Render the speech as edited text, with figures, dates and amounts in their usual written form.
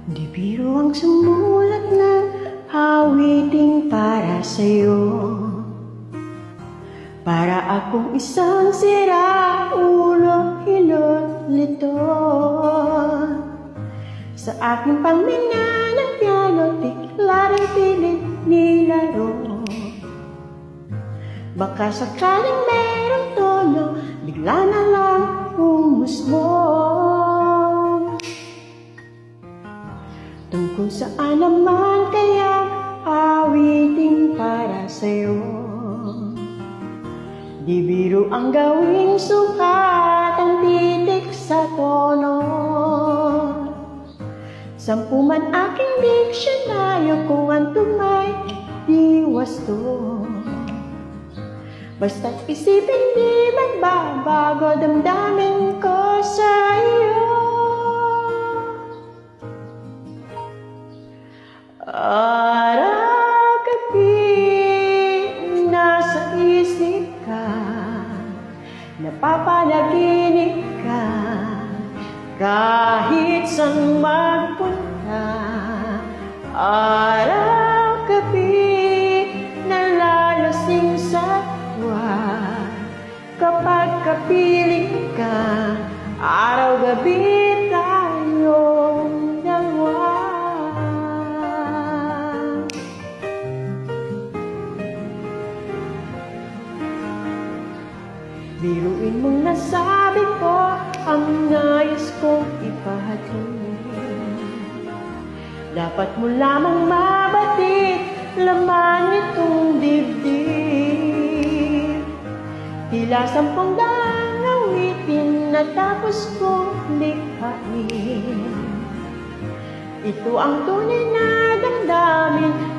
Di biro ang sumulat ng awiting para sa'yo, para akong isang sira-ulo hilot lito. Sa aking pangmina ng piano, tikla rin pilit nilaro. Baka sakaling merong tono, bigla na lang umusbong. Tungkol saan naman kaya awiting para sa'yo? Di biro ang gawing sukat ang titik sa tono. 10 man aking diksyonaryo kung ang tumay di wasto. Basta't isipin di magbabago damdamin ko sa'yo. Araw-gabi nasa isip ka, napapanaginip ka, kahit saan magpunta. Araw-gabi nalalasing sa tuwa, kapag kapiling ka, araw-gabi tayong dalawa. Biruin mong nasabi ko ang nais kong ipahatid. Dapat mo lamang mabatid laman nitong dibdib. Tila 10 daang awitin na tapos kong likhain. Ito ang tunay na damdamin